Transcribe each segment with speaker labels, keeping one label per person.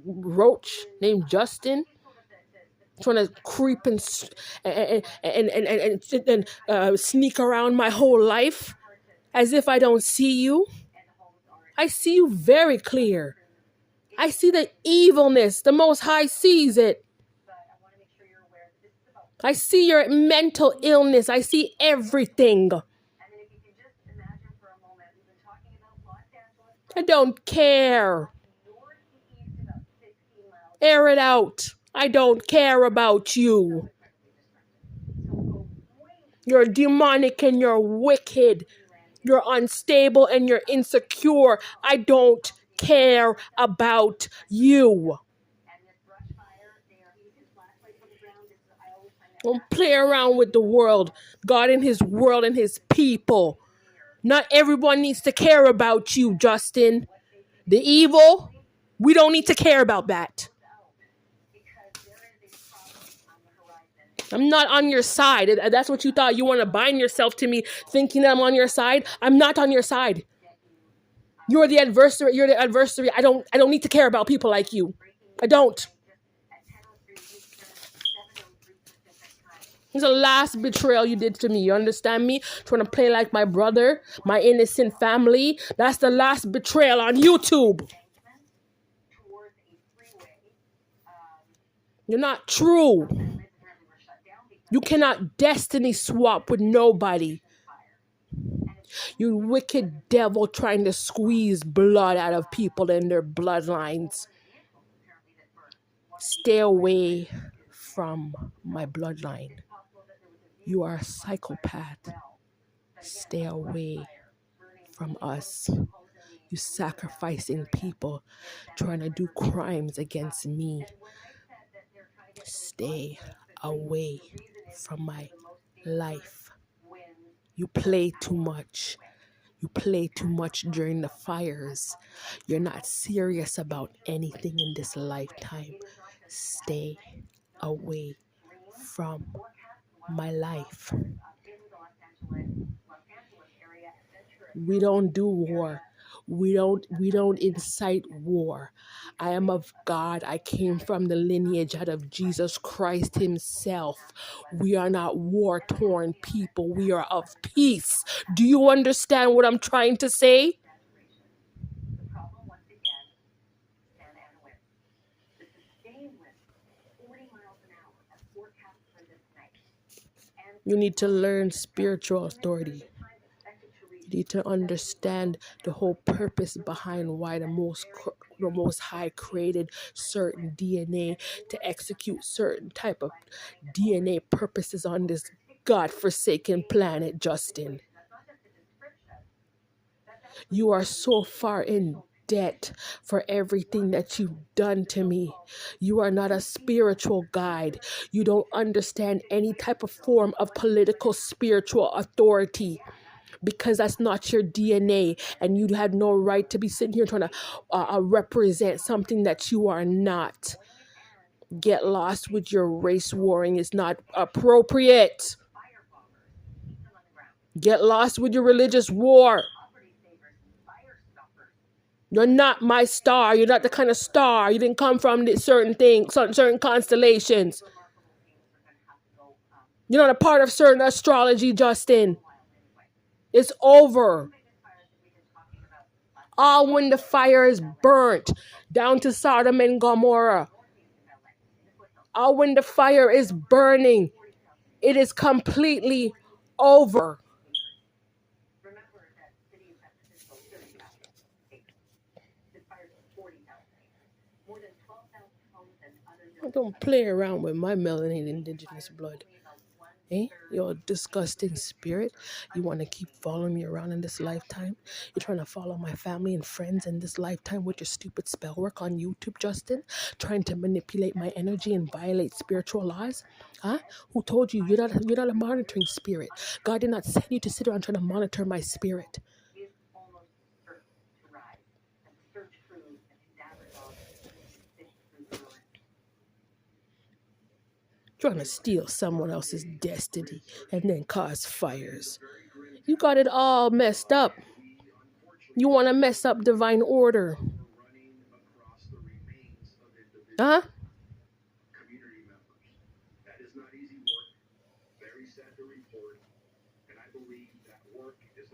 Speaker 1: roach named Justin trying to creep and sneak around my whole life as if I don't see you. I see you very clear. I see the evilness. The Most High sees it. I see your mental illness. I see everything. I don't care. Air it out. I don't care about you. You're demonic and you're wicked. You're unstable and you're insecure. I don't care about you. Don't play around with the world. God and his world and his people. Not everyone needs to care about you, Justin. The evil, we don't need to care about that. I'm not on your side. That's what you thought. You want to bind yourself to me thinking that I'm on your side. I'm not on your side. You're the adversary. You're the adversary. I don't need to care about people like you. I don't. It's the last betrayal you did to me. You understand me? Trying to play like my brother, my innocent family. That's the last betrayal on YouTube. You're not true. You cannot destiny swap with nobody. You wicked devil trying to squeeze blood out of people in their bloodlines. Stay away from my bloodline. You are a psychopath. Stay away from us. You sacrificing people, trying to do crimes against me. Stay away from my life. You play too much. You play too much during the fires. You're not serious about anything in this lifetime. Stay away from my life. We don't do war. We don't incite war. I am of God. I came from the lineage out of Jesus Christ himself. We are not war-torn people. We are of peace. Do you understand what I'm trying to say? You need to learn spiritual authority. You need to understand the whole purpose behind why the Most High created certain DNA to execute certain type of DNA purposes on this God-forsaken planet, Justin. You are so far in debt for everything that you've done to me. You are not a spiritual guide. You don't understand any type of form of political spiritual authority, because that's not your DNA, and you had no right to be sitting here trying to represent something that you are not. Get lost with your race warring. It's not appropriate. Get lost with your religious war. You're not my star. You're not the kind of star. You didn't come from certain things, certain constellations. You're not a part of certain astrology, Justin. It's over. All when the fire is burnt down to Sodom and Gomorrah. All when the fire is burning, it is completely over. Don't play around with my melanated indigenous blood. Eh? You're a disgusting spirit. You want to keep following me around in this lifetime? You're trying to follow my family and friends in this lifetime with your stupid spell work on YouTube, Justin? Trying to manipulate my energy and violate spiritual laws? Huh? Who told you you're not a monitoring spirit? God did not send you to sit around trying to monitor my spirit. Trying to steal someone else's destiny and then cause fires. You got it all messed up. You want to mess up divine order. Huh?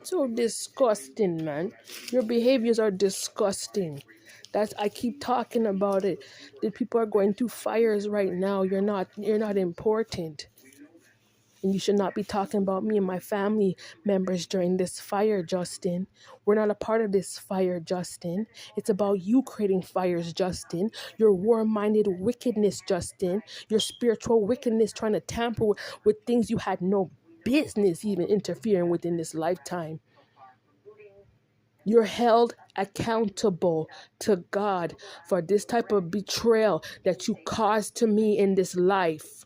Speaker 1: So disgusting, man. Your behaviors are disgusting. That's I keep talking about it. The people are going through fires right now. You're not important. And you should not be talking about me and my family members during this fire, Justin. We're not a part of this fire, Justin. It's about you creating fires, Justin. Your war-minded wickedness, Justin. Your spiritual wickedness trying to tamper with things you had no business even interfering with in this lifetime. You're held accountable to God for this type of betrayal that you caused to me in this life.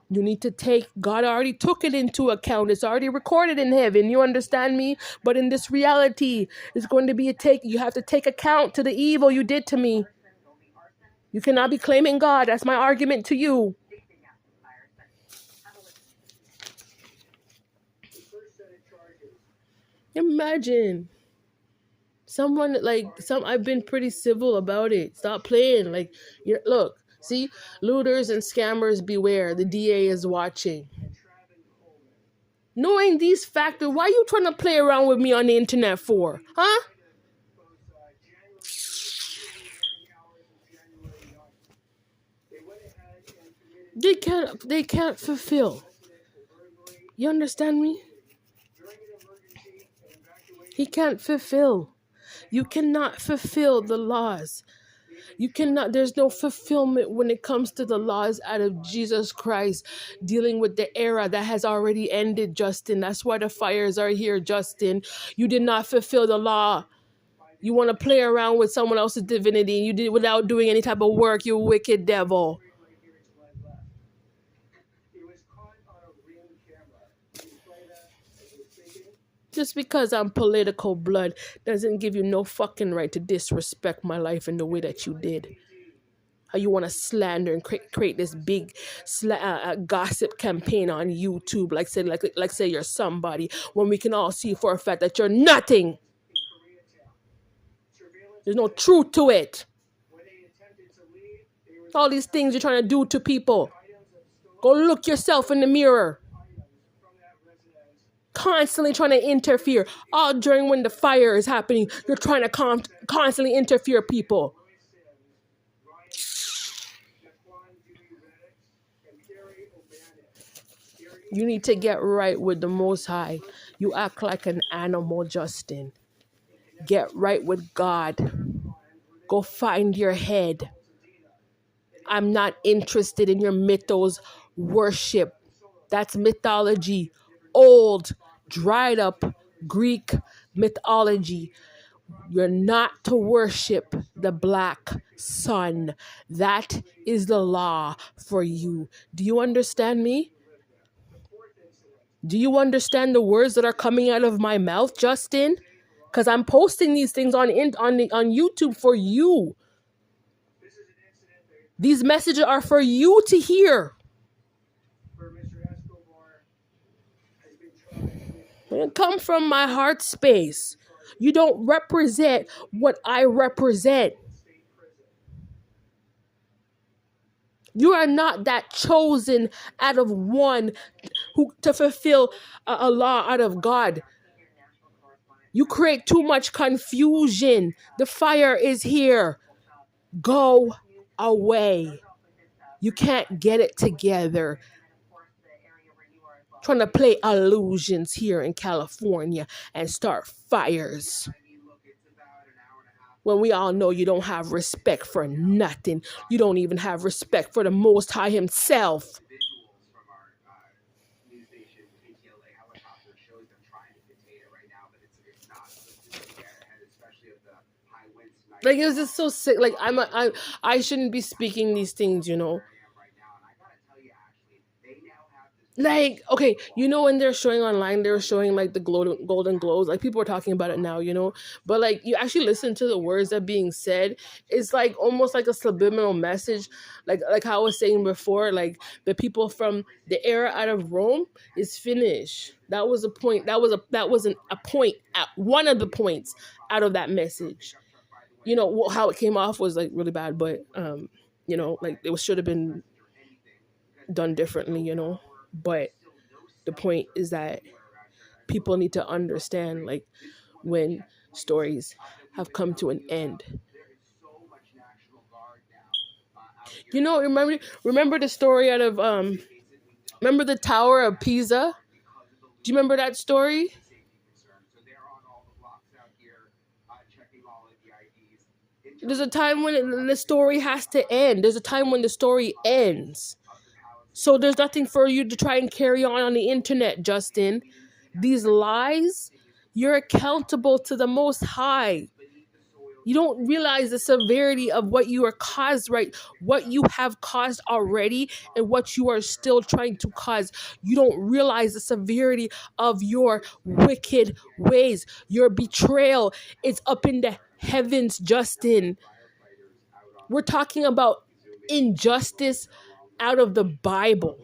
Speaker 1: You need to God already took it into account. It's already recorded in heaven. You understand me? But in this reality, it's going to be you have to take account to the evil you did to me. You cannot be claiming God. That's my argument to you. Imagine. I've been pretty civil about it. Stop playing. Look, see, looters and scammers beware. The DA is watching. Knowing these factors, why are you trying to play around with me on the internet for? Huh? They can't fulfill. You understand me? He can't fulfill. You cannot fulfill the laws. You cannot, there's no fulfillment when it comes to the laws out of Jesus Christ, dealing with the era that has already ended, Justin. That's why the fires are here, Justin. You did not fulfill the law. You want to play around with someone else's divinity. You did it without doing any type of work, you wicked devil. Just because I'm political blood doesn't give you no fucking right to disrespect my life in the way that you did. How you want to slander and create this big gossip campaign on YouTube, say you're somebody, when we can all see for a fact that you're nothing. There's no truth to it. All these things you're trying to do to people. Go look yourself in the mirror. Constantly trying to interfere. All during when the fire is happening, you're trying to constantly interfere people. You need to get right with the Most High. You act like an animal, Justin. Get right with God. Go find your head. I'm not interested in your mythos worship. That's mythology. Old, dried up Greek mythology. You're not to worship the black sun. That is the law for you. Do you understand me? Do you understand the words that are coming out of my mouth, Justin? Because I'm posting these things on YouTube for you. These messages are for you to hear. They come from my heart space. You don't represent what I represent. You are not that chosen out of one who to fulfill a law out of God. You create too much confusion. The fire is here. Go away. You can't get it together. Trying to play illusions here in California and start fires. When we all know you don't have respect for nothing. You don't even have respect for the Most High himself. Like, it was just so sick. Like, I shouldn't be speaking these things, you know. Like, okay, you know, when they're showing online, they're showing like the golden globes. Like, people are talking about it now, you know. But like, you actually listen to the words that are being said. It's like almost like a subliminal message. Like how I was saying before, like the people from the era out of Rome is finished. That was a point. That was a point at one of the points out of that message. how it came off was like really bad, but like it should have been done differently, but the point is that people need to understand, like, when stories have come to an end. Remember the story out of remember the Tower of Pisa? Do you remember that story? There's a time when the story has to end. There's a time when the story ends. So there's nothing for you to try and carry on the internet, Justin. These lies, you're accountable to the Most High. You don't realize the severity of what you are caused, right? What you have caused already and what you are still trying to cause. You don't realize the severity of your wicked ways. Your betrayal is up in the heavens, Justin. We're talking about injustice out of the Bible.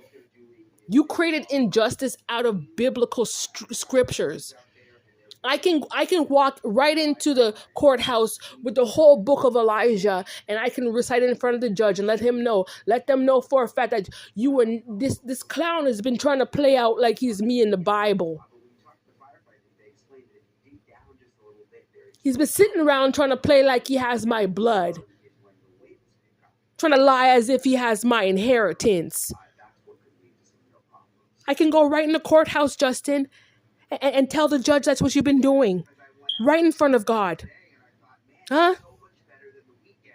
Speaker 1: You created injustice out of biblical scriptures. I can walk right into the courthouse with the whole book of Elijah, and I can recite it in front of the judge and let them know for a fact that you and this clown has been trying to play out like he's me in the Bible. He's been sitting around trying to play like he has my blood, trying to lie as if he has my inheritance. I can go right in the courthouse, Justin, and tell the judge that's what you've been doing, right in front of God. Huh?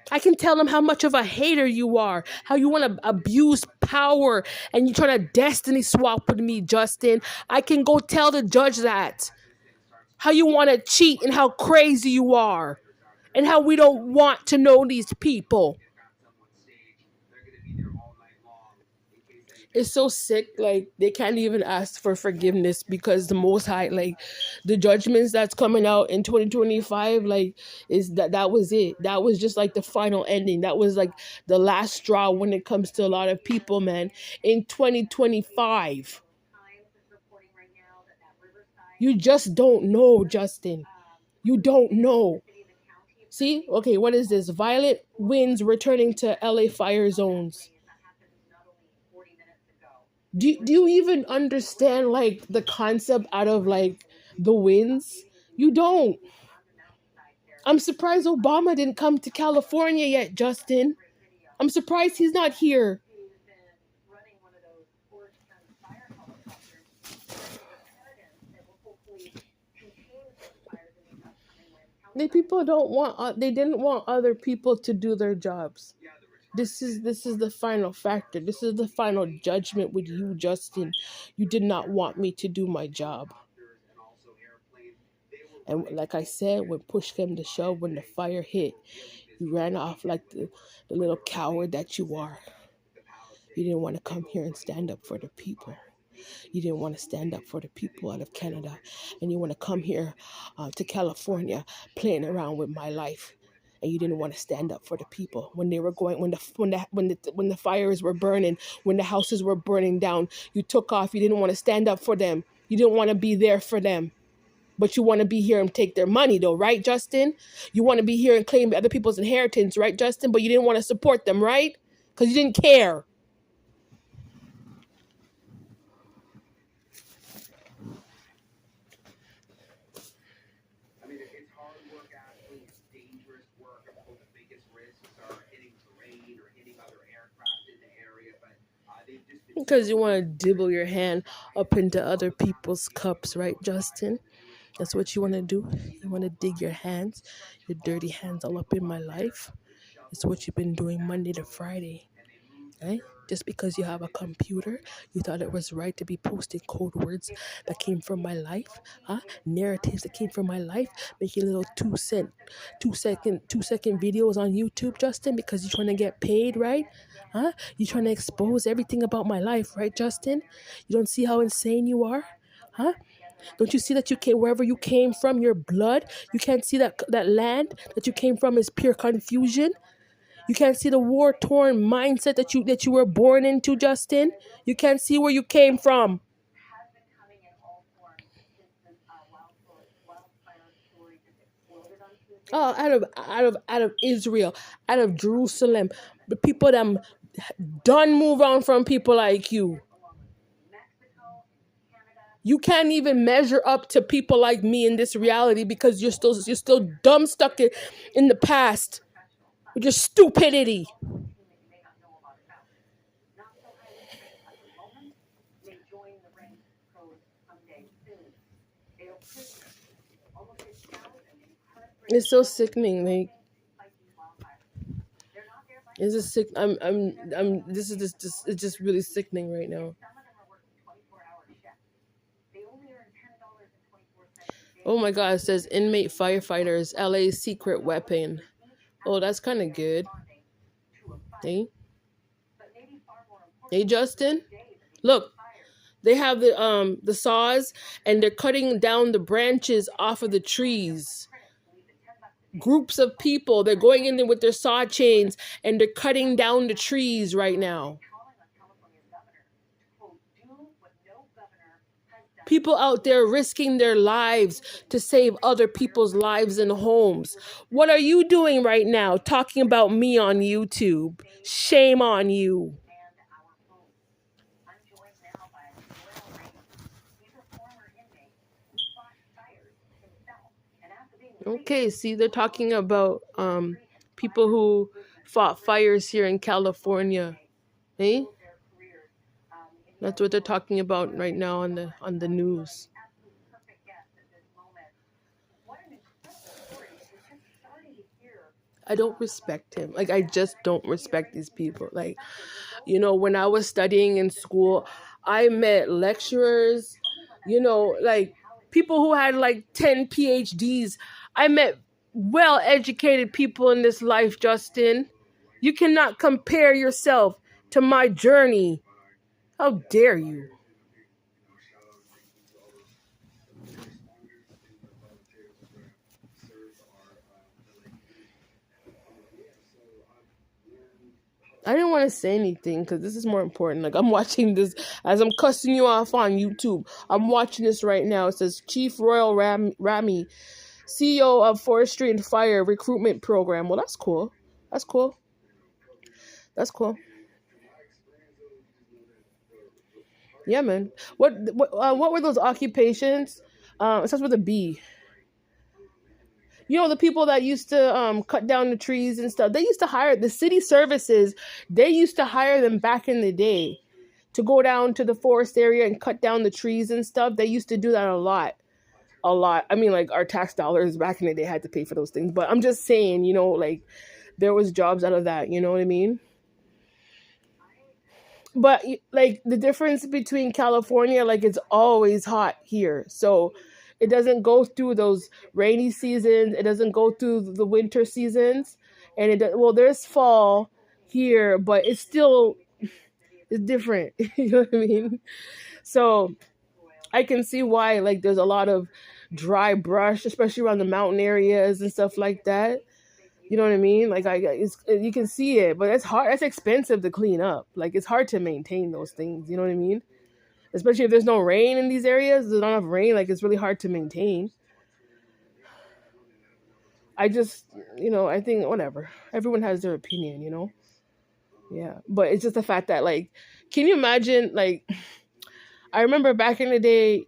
Speaker 1: I can tell them how much of a hater you are, how you want to abuse power, and you're trying to destiny swap with me, Justin. I can go tell the judge that. How you want to cheat and how crazy you are, and how we don't want to know these people. It's so sick, like they can't even ask for forgiveness because the Most High, like the judgments that's coming out in 2025, like is that was it. That was just like the final ending. That was like the last straw when it comes to a lot of people, man. In 2025, you just don't know, Justin. You don't know. See, okay, what is this? Violent winds returning to LA fire zones. Do you even understand like the concept out of like the winds? You don't. I'm surprised Obama didn't come to California yet, Justin. I'm surprised he's not here. They didn't want other people to do their jobs. This is the final factor. This is the final judgment with you, Justin. You did not want me to do my job. And like I said, when push came to shove, when the fire hit, you ran off like the little coward that you are. You didn't want to come here and stand up for the people. You didn't want to stand up for the people out of Canada. And you want to come here to California playing around with my life. And you didn't want to stand up for the people when they were going, when the fires were burning, when the houses were burning down. You took off. You didn't want to stand up for them. You didn't want to be there for them. But you want to be here and take their money, though, right, Justin? You want to be here and claim other people's inheritance, right, Justin? But you didn't want to support them, right? Because you didn't care. Because you want to dibble your hand up into other people's cups, right, Justin? That's what you want to do. You want to dig your hands, your dirty hands all up in my life. It's what you've been doing Monday to Friday. Right? Just because you have a computer, you thought it was right to be posting code words that came from my life, narratives that came from my life, making little 2-second videos on YouTube, Justin, because you're trying to get paid, right? You're trying to expose everything about my life, right, Justin? You don't see how insane you are, huh? Don't you see that you came wherever you came from, your blood? You can't see that land that you came from is pure confusion. You can't see the war-torn mindset that you were born into, Justin. You can't see where you came from. Oh, out of Israel, out of Jerusalem, the people that done move on from people like you. You can't even measure up to people like me in this reality because you're still dumb stuck in the past with your stupidity. It's so sickening. Like, it's just sick. This is just it's just really sickening right now. Oh my God! It says inmate firefighters, LA secret weapon. Oh, that's kind of good. Hey, hey, Justin. Look, they have the saws and they're cutting down the branches off of the trees. Groups of people, they're going in there with their saw chains and they're cutting down the trees right now. People out there risking their lives to save other people's lives and homes. What are you doing right now talking about me on YouTube? Shame on you. Okay, see, they're talking about people who fought fires here in California. Eh? That's what they're talking about right now on the news. I don't respect him. Like, I just don't respect these people. Like, when I was studying in school, I met lecturers, like people who had like 10 PhDs. I met well educated people in this life, Justin. You cannot compare yourself to my journey. How dare you? I didn't want to say anything because this is more important. Like, I'm watching this as I'm cussing you off on YouTube. I'm watching this right now. It says Chief Royal Rami, CEO of Forestry and Fire Recruitment Program. Well, that's cool. That's cool. That's cool. Yeah, man. What were those occupations? It starts with a B. The people that used to cut down the trees and stuff. They used to hire the city services. They used to hire them back in the day to go down to the forest area and cut down the trees and stuff. They used to do that a lot. A lot. I mean, like, our tax dollars back in the day had to pay for those things. But I'm just saying, like, there was jobs out of that. You know what I mean? But like, the difference between California, like, it's always hot here, so it doesn't go through those rainy seasons. It doesn't go through the winter seasons, and well, there's fall here, but it's different. You know what I mean? So I can see why, like, there's a lot of dry brush, especially around the mountain areas and stuff like that. You know what I mean? Like, you can see it, but it's hard. It's expensive to clean up. Like, it's hard to maintain those things. You know what I mean? Especially if there's no rain in these areas. There's not enough rain. Like, it's really hard to maintain. I just, I think whatever. Everyone has their opinion. Yeah, but it's just the fact that, like, can you imagine? Like, I remember back in the day,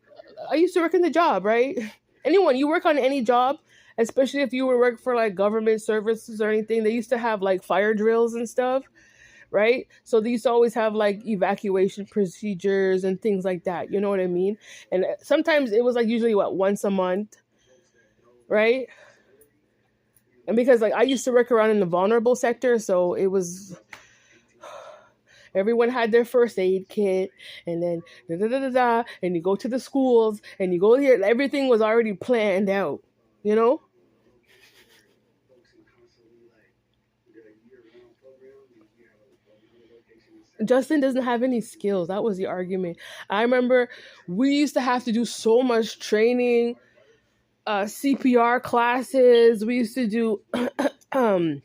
Speaker 1: I used to work in the job, right? Anyone, you work on any job, especially if you would work for like government services or anything, they used to have like fire drills and stuff, right? So they used to always have like evacuation procedures and things like that. You know what I mean? And sometimes it was like usually once a month, right? And because like I used to work around in the vulnerable sector, so it was everyone had their first aid kit, and then da da da da da, and you go to the schools and you go here. Everything was already planned out, you know. Justin doesn't have any skills. That was the argument. I remember we used to have to do so much training, CPR classes. We used to do, it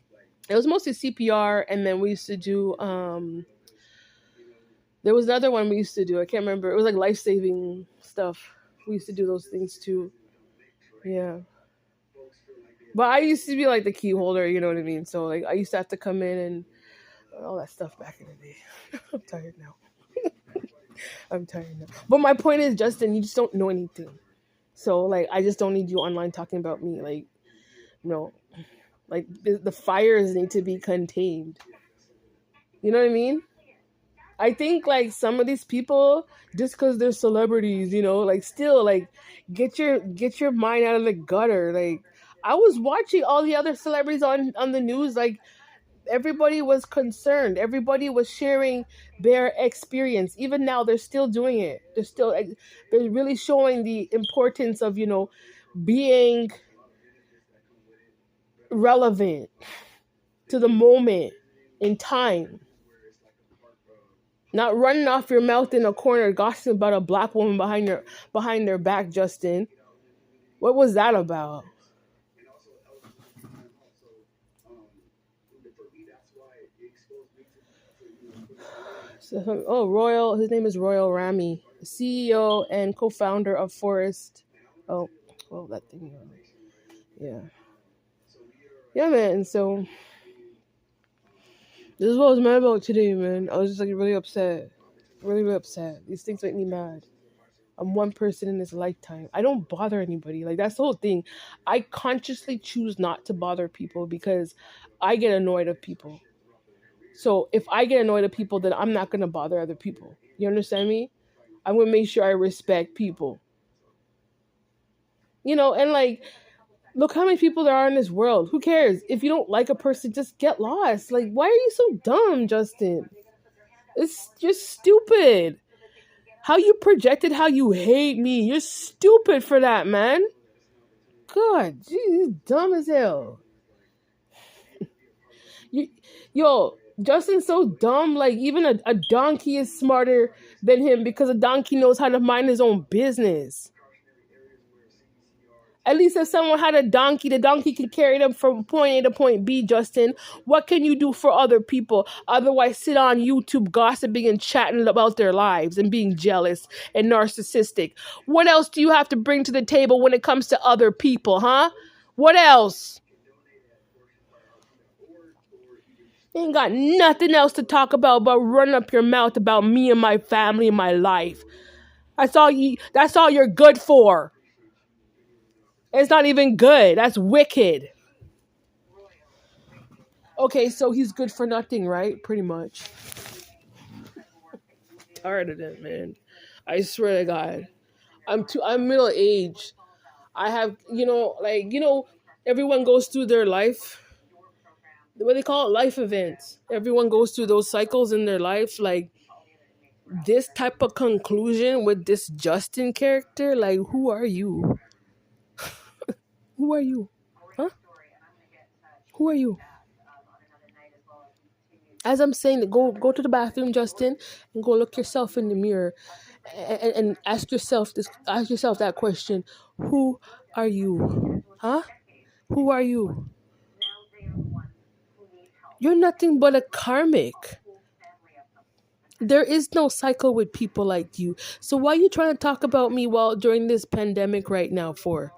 Speaker 1: was mostly CPR, and then we used to do, there was another one we used to do. I can't remember. It was like life saving stuff. We used to do those things too. Yeah. But I used to be like the key holder, you know what I mean? So like I used to have to come in and all that stuff back in the day. I'm tired now. I'm tired now. But my point is, Justin, you just don't know anything. So like I just don't need you online talking about me. Like no, like the fires need to be contained. You know what I mean? I think like some of these people, just because they're celebrities, like still like get your mind out of the gutter. Like I was watching all the other celebrities on the news, like everybody was concerned. Everybody was sharing their experience. Even now, they're still doing it. They're really showing the importance of being relevant to the moment in time. Not running off your mouth in a corner gossiping about a black woman behind their back, Justin. What was that about? Royal. His name is Royal Rami, CEO and co-founder of Forest. Oh, well, that thing. Yeah, yeah, man. So this is what I was mad about today, man. I was just like really upset, really, really upset. These things make me mad. I'm one person in this lifetime. I don't bother anybody. Like that's the whole thing. I consciously choose not to bother people because I get annoyed of people. So if I get annoyed of people, then I'm not gonna bother other people. You understand me? I'm gonna make sure I respect people. And like look how many people there are in this world. Who cares? If you don't like a person, just get lost. Like, why are you so dumb, Justin? It's just stupid. How you projected how you hate me. You're stupid for that, man. God, geez, dumb as hell. You, yo, Justin's so dumb. Like, even a donkey is smarter than him because a donkey knows how to mind his own business. At least if someone had a donkey, the donkey can carry them from point A to point B, Justin. What can you do for other people? Otherwise, sit on YouTube gossiping and chatting about their lives and being jealous and narcissistic. What else do you have to bring to the table when it comes to other people, huh? What else? You ain't got nothing else to talk about but run up your mouth about me and my family and my life. That's all you're good for. It's not even good. That's wicked. Okay, so he's good for nothing, right? Pretty much. Tired of it, man. I swear to God. I'm middle aged. I have, everyone goes through their life. What they call it, life events. Everyone goes through those cycles in their life. Like this type of conclusion with this Justin character, like who are you? Who are you? Huh? Who are you? As I'm saying, go to the bathroom, Justin, and go look yourself in the mirror, and ask yourself that question: Who are you? Huh? Who are you? You're nothing but a karmic. There is no cycle with people like you. So why are you trying to talk about me while during this pandemic right now for?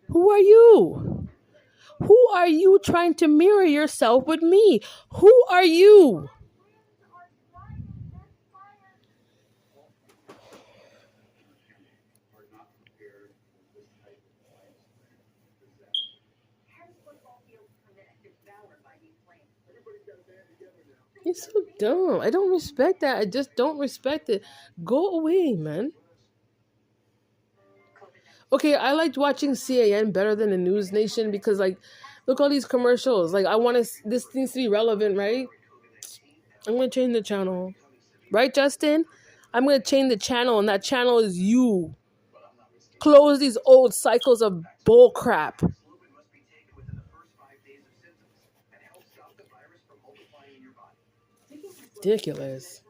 Speaker 1: Who are you? Who are you trying to mirror yourself with me? Who are you? You're so dumb. I don't respect that. I just don't respect it. Go away, man. Okay, I liked watching CAN better than the News Nation because, like, look all these commercials. Like, I want to. This needs to be relevant, right? I'm gonna change the channel, right, Justin? I'm gonna change the channel, and that channel is you. Close these old cycles of bull crap. Ridiculous.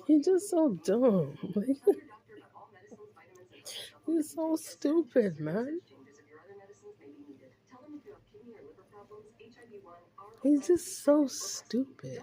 Speaker 1: He's just so dumb. He's so stupid, man. He's just so stupid.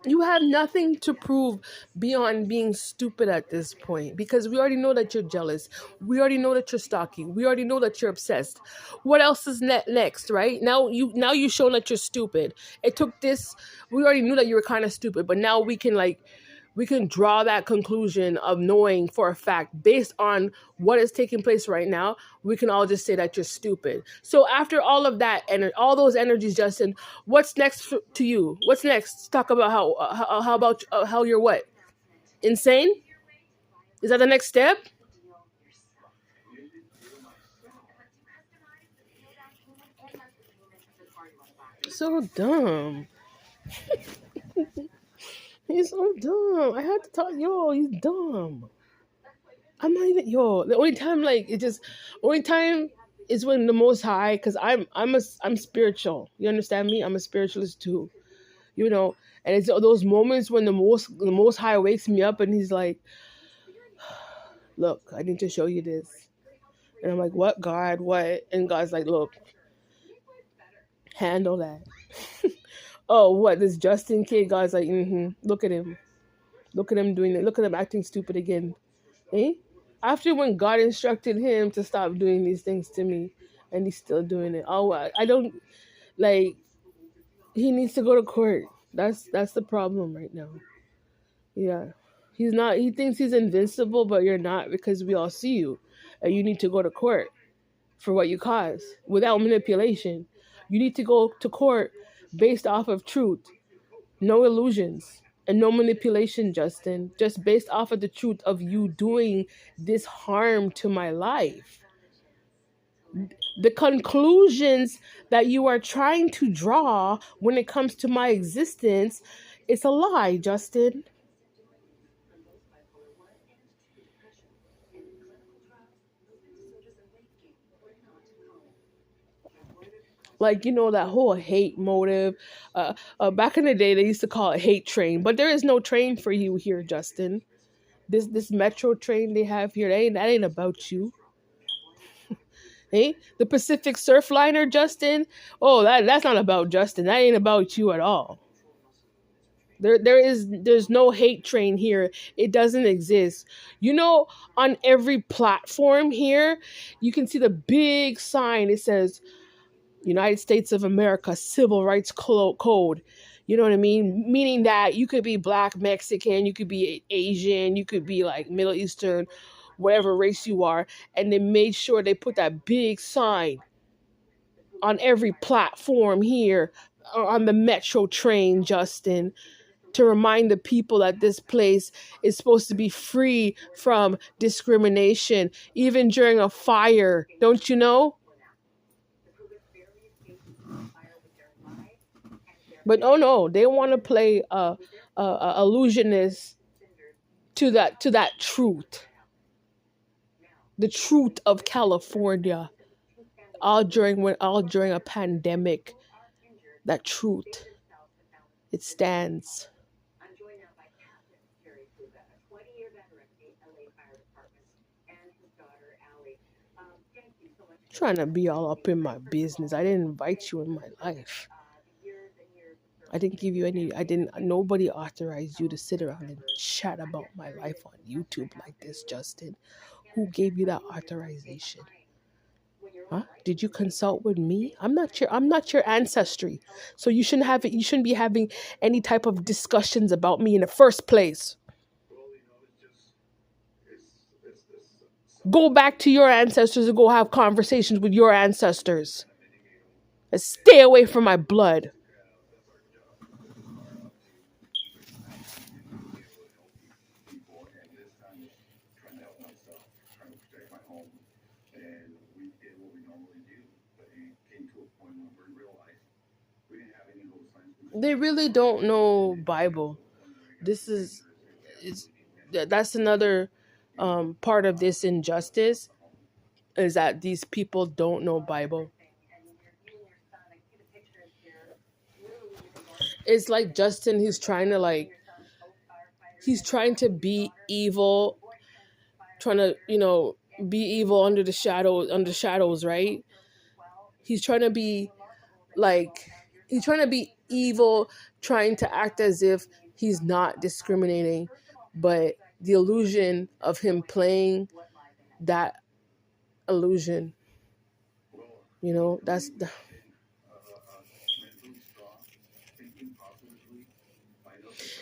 Speaker 1: You have nothing to prove beyond being stupid at this point, because we already know that you're jealous. We already know that you're stalking. We already know that you're obsessed. What else is next, right? Now you shown that you're stupid. It took this. We already knew that you were kind of stupid, but now we can draw that conclusion of knowing for a fact based on what is taking place right now. We can all just say that you're stupid. So after all of that and all those energies, Justin, what's next to you? What's next? Talk about how about how you're what? Insane? Is that the next step? So dumb. He's so dumb. I had to talk. Yo, he's dumb. I'm not even yo. The only time like it just only time is when the Most High, because I'm spiritual. You understand me? I'm a spiritualist too. You know, and it's those moments when the Most High wakes me up and he's like, "Look, I need to show you this," and I'm like, "What, God? What?" And God's like, "Look, handle that." Oh, what, this Justin kid? God's like, Look at him. Look at him doing it. Look at him acting stupid again. Eh? After when God instructed him to stop doing these things to me, and he's still doing it. Oh, I don't like. He needs to go to court. That's the problem right now. Yeah, he's not. He thinks he's invincible, but you're not, because we all see you, and you need to go to court for what you cause without manipulation. You need to go to court based off of truth, no illusions and no manipulation, Justin. Just based off of the truth of you doing this harm to my life. The conclusions that you are trying to draw when it comes to my existence, it's a lie, Justin. Like, that whole hate motive. Back in the day, they used to call it hate train, but there is no train for you here, Justin. This metro train they have here, that ain't about you. Hey, the Pacific Surfliner, Justin. Oh, that's not about Justin. That ain't about you at all. There's no hate train here. It doesn't exist. You know, on every platform here, you can see the big sign. It says United States of America Civil Rights Code. You know what I mean? Meaning that you could be black, Mexican, you could be Asian, you could be like Middle Eastern, whatever race you are. And they made sure they put that big sign on every platform here on the metro train, Justin, to remind the people that this place is supposed to be free from discrimination, even during a fire. Don't you know? But oh no, they want to play a illusionist to that truth, the truth of California, all during a pandemic. That truth, it stands. Trying to be all up in my business. I didn't invite you in my life. I didn't give you any. I didn't. Nobody authorized you to sit around and chat about my life on YouTube like this, Justin. Who gave you that authorization? Huh? Did you consult with me? I'm not your ancestry. So you shouldn't have it. You shouldn't be having any type of discussions about me in the first place. Go back to your ancestors and go have conversations with your ancestors. And stay away from my blood. They really don't know Bible. This is that's another part of this injustice, is that these people don't know Bible. It's like Justin, he's trying to be evil, trying to, be evil under shadows, right? He's trying to be like he's trying to be evil, trying to act as if he's not discriminating, but the illusion of him playing that illusion, that's the,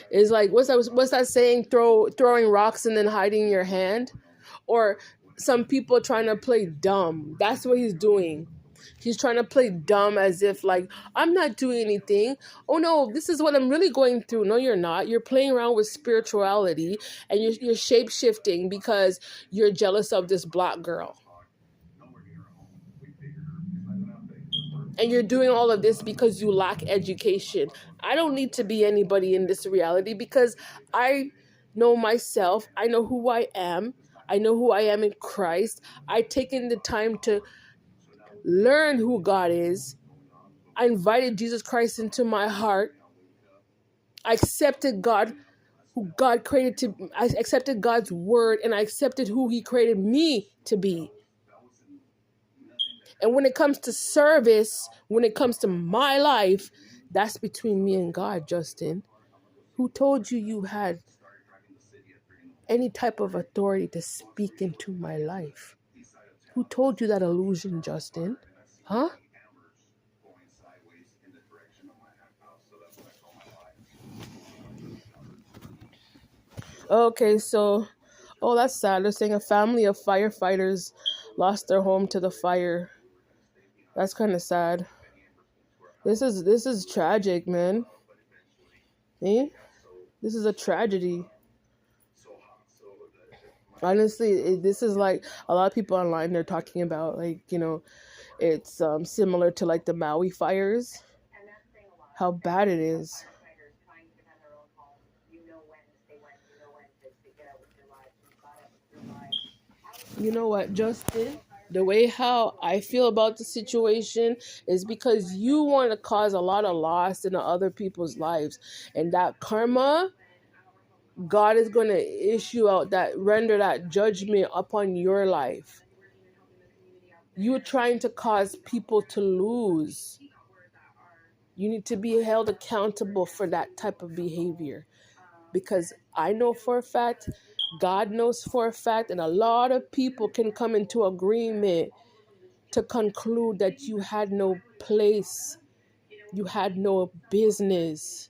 Speaker 1: it's like, what's that saying, throwing rocks and then hiding your hand, or some people trying to play dumb. That's what he's doing. He's trying to play dumb, as if like, I'm not doing anything. Oh no, this is what I'm really going through. No, you're not. You're playing around with spirituality, and you're shape shifting because you're jealous of this black girl. And you're doing all of this because you lack education. I don't need to be anybody in this reality, because I know myself. I know who I am. I know who I am in Christ. I've taken the time to learn who God is. I invited Jesus Christ into my heart. I accepted God, who God created to. I accepted God's word, and I accepted who He created me to be. And when it comes to service, when it comes to my life, that's between me and God, Justin. Who told you you had any type of authority to speak into my life? Who told you that illusion, Justin? Huh? Okay, so, oh, that's sad. They're saying a family of firefighters lost their home to the fire. That's kind of sad. This is tragic, man. Eh? This is a tragedy. Honestly, this is like a lot of people online. They're talking about, like, it's similar to like the Maui fires. How bad it is. You know what, Justin? The way how I feel about the situation is because you want to cause a lot of loss in other people's lives, and that karma, God is going to issue out that, render that judgment upon your life. You're trying to cause people to lose. You need to be held accountable for that type of behavior, because I know for a fact, God knows for a fact, and a lot of people can come into agreement to conclude that you had no place, you had no business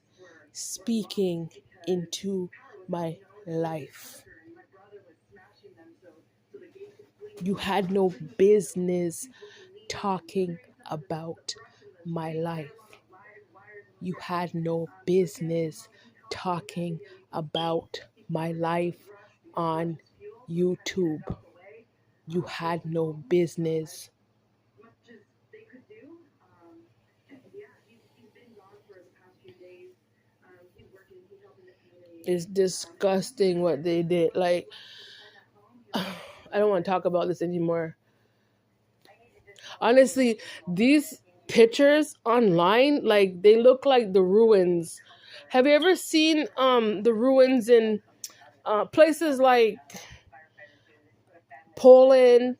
Speaker 1: speaking into my life. You had no business talking about my life. You had no business talking about my life on YouTube. You had no business. It's disgusting what they did. Like, I don't want to talk about this anymore. Honestly, these pictures online, like, they look like the ruins. Have you ever seen the ruins in places like Poland,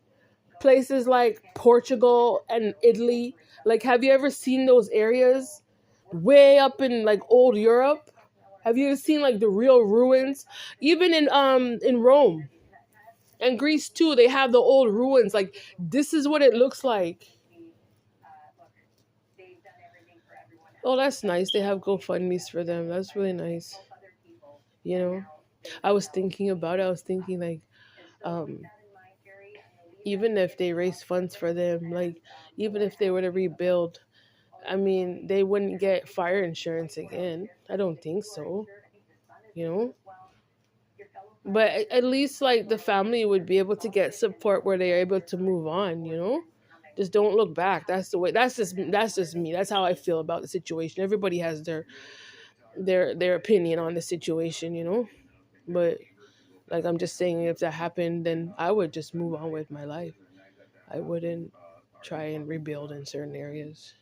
Speaker 1: places like Portugal and Italy? Like, have you ever seen those areas way up in like old Europe? Have you ever seen like the real ruins? Even in Rome and Greece too, they have the old ruins. Like, this is what it looks like. Oh, that's nice. They have GoFundMe's for them. That's really nice. You know, I was thinking about it. I was thinking like, um, even if they raise funds for them, like, even if they were to rebuild, I mean, they wouldn't get fire insurance again. I don't think so. You know, but at least like the family would be able to get support where they're able to move on. Just don't look back. That's the way. That's just me. That's how I feel about the situation. Everybody has their opinion on the situation. But like, I'm just saying, if that happened, then I would just move on with my life. I wouldn't try and rebuild in certain areas.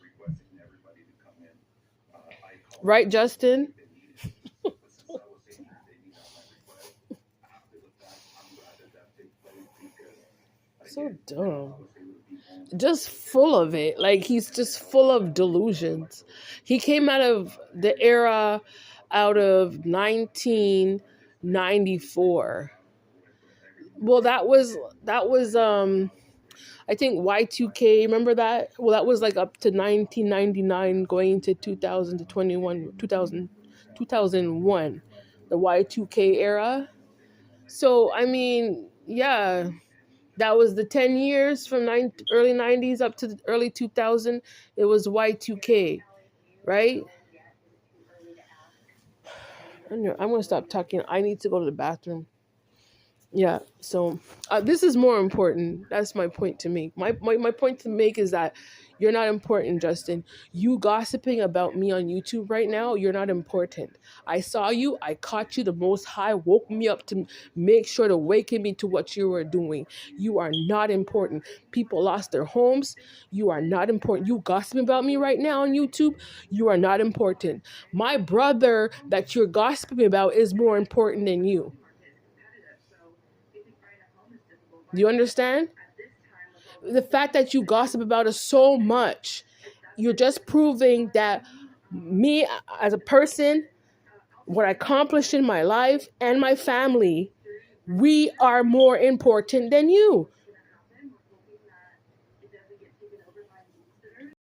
Speaker 1: Right, Justin? So dumb. Just full of it. Like, he's just full of delusions. He came out of the era out of 1994. Well, that was I think Y2K, remember that? Well, that was like up to 1999 going into 2000 to 21 2001, the Y2K era. So, I mean, yeah, that was the 10 years from early 90s up to the early 2000. It was Y2K, right? I'm going to stop talking. I need to go to the bathroom. Yeah, so this is more important. That's my point to make. My point to make is that you're not important, Justin. You gossiping about me on YouTube right now, you're not important. I saw you, I caught you. The Most High woke me up to make sure to awaken me to what you were doing. You are not important. People lost their homes. You are not important. You gossiping about me right now on YouTube, you are not important. My brother that you're gossiping about is more important than you. Do you understand? The fact that you gossip about us so much, you're just proving that me as a person, what I accomplished in my life and my family, we are more important than you.